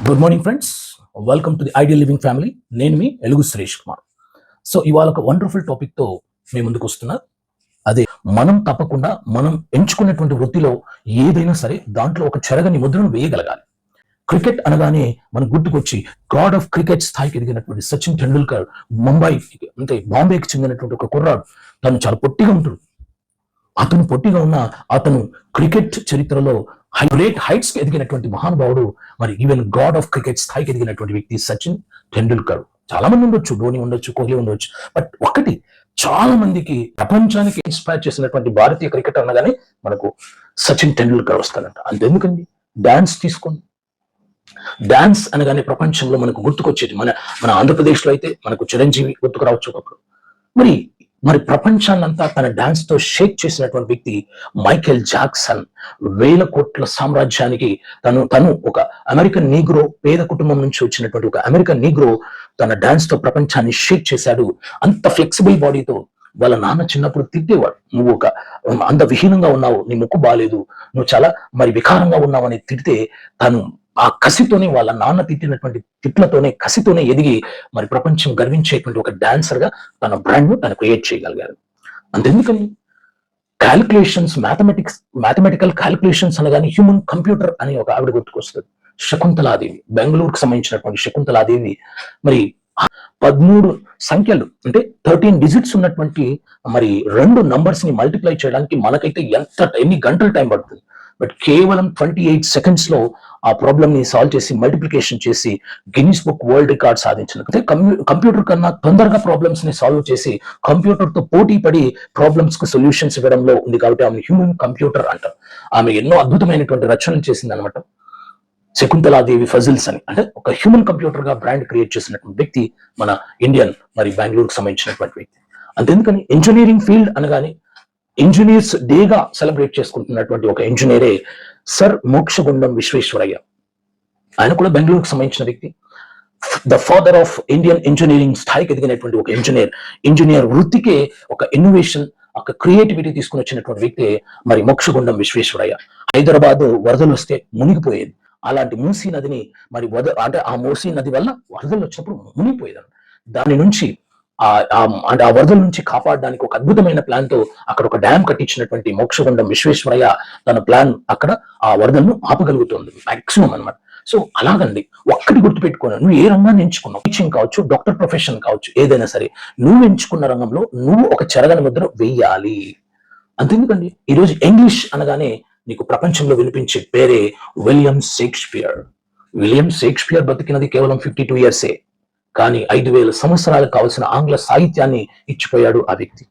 Good morning friends, welcome to the ideal living family. నేను మీ ఎలుగు Suresh Kumar. So ఇవాళ ఒక వండర్ఫుల్ టాపిక్తో మీ ముందుకు వస్తున్నా. అదే మనం తప్పకుండా మనం ఎంచుకున్నటువంటి వృత్తిలో ఏదైనా సరే దాంట్లో ఒక చెరగని ముద్రను వేయగలగాలి. క్రికెట్ అనగానే మనకు గుర్తుకొచ్చి గాడ్ ఆఫ్ క్రికెట్ స్థాయికి ఎదిగినటువంటి సచిన్ టెండూల్కర్, ముంబై అంటే బాంబేకి చెందినటువంటి ఒక కుర్రాడు. తను చాలా పొట్టిగా ఉంటాడు. అతను పొట్టిగా ఉన్న అతను క్రికెట్ చరిత్రలో గ్రేట్ హైట్స్ కి ఎదిగినటువంటి మహానుభావుడు. మరి ఈవెన్ గాడ్ ఆఫ్ క్రికెట్ స్థాయికి ఎదిగినటువంటి వ్యక్తి సచిన్ టెండూల్కర్. చాలా మంది ఉండొచ్చు, ధోని ఉండొచ్చు, కోహ్లీ ఉండొచ్చు. బట్ ఒకటి, చాలా మందికి ప్రపంచానికి ఇన్స్పైర్ చేసినటువంటి భారతీయ క్రికెట్ అనగానే మనకు సచిన్ టెండూల్కర్ వస్తాడంట. అంతెందుకండి, డాన్స్ తీసుకోండి. డాన్స్ అనగానే ప్రపంచంలో మనకు గుర్తుకొచ్చేది మన ఆంధ్రప్రదేశ్ లో అయితే మనకు చిరంజీవి గుర్తుకు రావచ్చు ఒకప్పుడు. మరి మరి ప్రపంచాన్నంతా తన డాన్స్ తో షేక్ చేసినటువంటి వ్యక్తి మైకేల్ జాక్సన్. 1000 కోట్ల సామ్రాజ్యానికి తను ఒక అమెరికన్ నీగ్రో, పేద కుటుంబం నుంచి వచ్చినటువంటి ఒక అమెరికన్ నీగ్రో తన డాన్స్ తో ప్రపంచాన్ని షేక్ చేశాడు. అంత ఫ్లెక్సిబుల్ బాడీతో. వాళ్ళ నాన్న చిన్నప్పుడు తిట్టేవాడు, నువ్వు ఒక అందవిహీనంగా ఉన్నావు, నీ ముక్కు బాలేదు, నువ్వు చాలా మరి వికారంగా ఉన్నావు అని తిడితే తను ఆ కసితోనే, వాళ్ళ నాన్న తిట్టినటువంటి తిట్లతోనే, కసితోనే ఎదిగి మరి ప్రపంచం గర్వించేటువంటి ఒక డాన్సర్ గా తన బ్రాండ్ ను తను క్రియేట్ చేయగలిగారు. అంతెందుకని క్యాలిక్యులేషన్స్, మ్యాథమెటికల్ క్యాలిక్యులేషన్స్ అనగానే హ్యూమన్ కంప్యూటర్ అని ఒక ఆవిడ గుర్తుకొస్తుంది. శకుంతలాదేవి, బెంగళూరుకు సంబంధించినటువంటి శకుంతలాదేవి. మరి 13 సంఖ్యలు అంటే 13 డిజిట్స్ ఉన్నటువంటి మరి 2 నంబర్స్ ని మల్టిప్లై చేయడానికి మనకైతే ఎన్ని గంటల టైం పడుతుంది. బట్ కేవలం 28 సెకండ్స్ లో ఆ ప్రాబ్లమ్ ని సాల్వ్ చేసి, మల్టిప్లికేషన్ చేసి గిన్నిస్ బుక్ వరల్డ్ రికార్డ్ సాధించిన కంప్యూటర్ కన్నా తొందరగా ప్రాబ్లమ్స్ ని సాల్వ్ చేసి, కంప్యూటర్ తో పోటీ పడి ప్రాబ్లమ్స్ కు సొల్యూషన్స్ ఇవ్వడంలో ఉంది కాబట్టి ఆమె హ్యూమన్ కంప్యూటర్ అంటారు. ఆమె ఎన్నో అద్భుతమైనటువంటి రచనలు చేసింది అనమాట. శకుంతలాదేవి ఫజిల్స్ అని, అంటే ఒక హ్యూమన్ కంప్యూటర్ గా బ్రాండ్ క్రియేట్ చేసినటువంటి వ్యక్తి మన ఇండియన్ మరి బెంగళూరుకు సంబంధించినటువంటి వ్యక్తి. అంతెందుకని ఇంజనీరింగ్ ఫీల్డ్ అనగానే ఇంజనీర్స్ డేగా సెలబ్రేట్ చేసుకుంటున్నటువంటి ఒక ఇంజనీరే సర్ మోక్షగుండం విశ్వేశ్వరయ్య. ఆయన కూడా బెంగళూరుకు సంబంధించిన వ్యక్తి. The father of Indian engineering స్థాయికి ఎదిగినటువంటి ఒక ఇంజనీర్ వృత్తికే ఒక ఇన్నోవేషన్, ఒక క్రియేటివిటీ తీసుకుని వచ్చినటువంటి వ్యక్తి మరి మోక్షగుండం విశ్వేశ్వరయ్య. హైదరాబాద్ వరదలు వస్తే మునిగిపోయేది. అలాంటి మూసీ నదిని మరి అంటే ఆ మూసీ నది వల్ల వరదలు వచ్చినప్పుడు మునిగిపోయేది. దాని నుంచి అంటే ఆ వరదల నుంచి కాపాడడానికి ఒక అద్భుతమైన ప్లాన్ తో అక్కడ ఒక డ్యామ్ కట్టించినటువంటి మోక్షగుండం విశ్వేశ్వరయ్య తన ప్లాన్ అక్కడ ఆ వరదలను ఆపగలుగుతుంది మాక్సిమం అనమాట. సో అలాగండి, ఒక్కటి గుర్తుపెట్టుకోను, నువ్వు ఏ రంగాన్ని ఎంచుకున్నావు, టీచింగ్ కావచ్చు, డాక్టర్ ప్రొఫెషన్ కావచ్చు, ఏదైనా సరే నువ్వు ఎంచుకున్న రంగంలో నువ్వు ఒక చెరగని ముద్ర వెయ్యాలి. అంతెందుకండి, ఈరోజు ఇంగ్లీష్ అనగానే నీకు ప్రపంచంలో వినిపించే పేరే విలియం షేక్స్పియర్. విలియం షేక్స్పియర్ బతికినది కేవలం 52 ఇయర్సే, కానీ 5000 సంవత్సరాలకు కావలసిన ఆంగ్ల సాహిత్యాన్ని ఇచ్చిపోయాడు ఆ వ్యక్తి.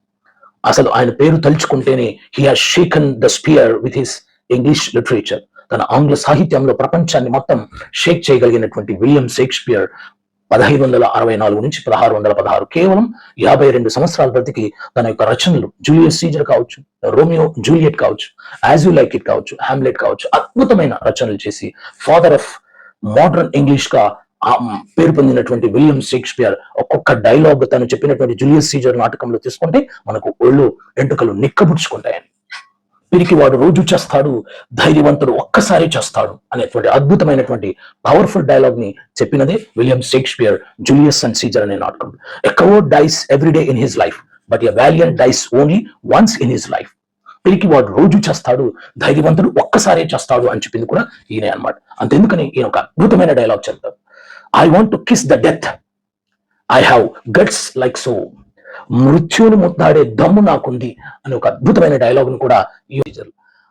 అసలు ఆయన పేరు తలుచుకుంటేనే he has shaken the spear with his English literature. తన ఆంగ్ల సాహిత్యంలో ప్రపంచాన్ని మొత్తం షేక్ చేయగలిగినటువంటి విలియం షేక్స్పియర్ 1564 నుంచి 1616, కేవలం 52 సంవత్సరాల బ్రతికి తన యొక్క రచనలు, జూలియస్ సీజర్ కావచ్చు, రోమియో జూలియట్ కావచ్చు, యాజ్ యు లైక్ ఇట్ కావచ్చు, హామ్లెట్ కావచ్చు, అద్భుతమైన రచనలు చేసి ఫాదర్ ఆఫ్ మోడర్న్ ఇంగ్లీష్ గా పేరు పొందినటువంటి విలియం షేక్స్పియర్ ఒక్కొక్క డైలాగ్ తను చెప్పినటువంటి జూలియస్ సీజర్ నాటకంలో తీసుకుంటే మనకు ఒళ్ళు ఎంటుకలు నిక్కబుడ్చుకుంటాయని. పిరికి వాడు రోజు చేస్తాడు, ధైర్యవంతుడు ఒక్కసారి చేస్తాడు అనేటువంటి అద్భుతమైనటువంటి పవర్ఫుల్ డైలాగ్ ని చెప్పినదే William Shakespeare Julius and Caesar అనే నాటకం. A coward dies every in his life, but a valiant dies only once in his life. పిరికి వాడు రోజు చేస్తాడు, ధైర్యవంతుడు ఒక్కసారే చేస్తాడు అని చెప్పింది కూడా ఈయనే అనమాట. అంతెందుకని ఈయన ఒక అద్భుతమైన డైలాగ్ చెప్తారు. I want to kiss the death. I have guts like so. మృత్యుని ముద్దాడే దమ్ము నాకుంది అని ఒక అద్భుతమైన డైలాగ్ ను కూడా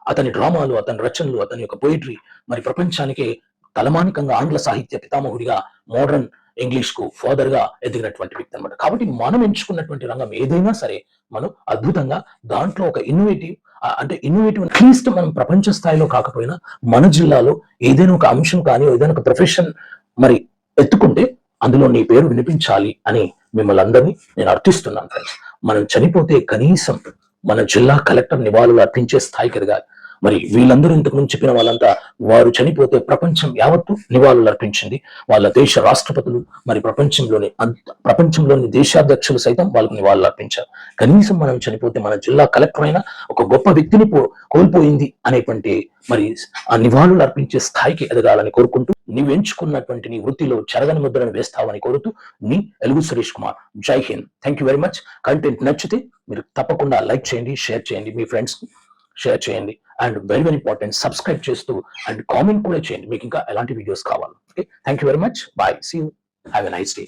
అతని డ్రామాలు, అతని రచనలు, అతని యొక్క పోయిటరీ మరి ప్రపంచానికి తలమానికంగా ఆంగ్ల సాహిత్య పితామహుడిగా, మోడర్న్ ఇంగ్లీష్ కు ఫాదర్ గా ఎదిగినటువంటి వ్యక్తి అనమాట. కాబట్టి మనం ఎంచుకున్నటువంటి రంగం ఏదైనా సరే మనం అద్భుతంగా దాంట్లో ఒక ఇన్నోవేటివ్ అట్లీస్ట్ మనం ప్రపంచ స్థాయిలో కాకపోయినా మన జిల్లాలో ఏదైనా ఒక అంశం కానీ, ఏదైనా ఒక ప్రొఫెషన్ మరి ఎత్తుకుంటే అందులో నీ పేరు వినిపించాలి అని మిమ్మల్ని అందరినీ నేను అర్థిస్తున్నాను ఫ్రెండ్స్. మనం చనిపోతే కనీసం మన జిల్లా కలెక్టర్ నివాళులు అర్పించే స్థాయికి ఎదగాలి. మరి వీళ్ళందరూ ఇంతకుముందు చెప్పిన వాళ్ళంతా వారు చనిపోతే ప్రపంచం యావత్తు నివాళులు అర్పించింది. వాళ్ళ దేశ రాష్ట్రపతులు మరి ప్రపంచంలోని దేశాధ్యక్షులు సైతం వాళ్ళకు నివాళులు అర్పించారు. కనీసం మనం చనిపోతే మన జిల్లా కలెక్టర్ అయినా ఒక గొప్ప వ్యక్తిని కోల్పోయింది అనేటువంటి మరి ఆ నివాళులు అర్పించే స్థాయికి ఎదగాలని కోరుకుంటూ నీవు ఎంచుకున్నటువంటి నీ వృత్తిలో చెరగని ముద్రను వేస్తావని కోరుతూ నీ ఎలుగు సురేష్ కుమార్. జై Hind. Thank you very much. Content నచ్చితే మీరు తప్పకుండా లైక్ చేయండి, షేర్ చేయండి, మీ ఫ్రెండ్స్ షేర్ చేయండి, and very very important subscribe చేస్తూ అండ్ కామెంట్ కూడా చేయండి మీకు ఇంకా ఎలాంటి వీడియోస్ కావాలి. Okay, thank you very much. Bye, see you, have a nice day.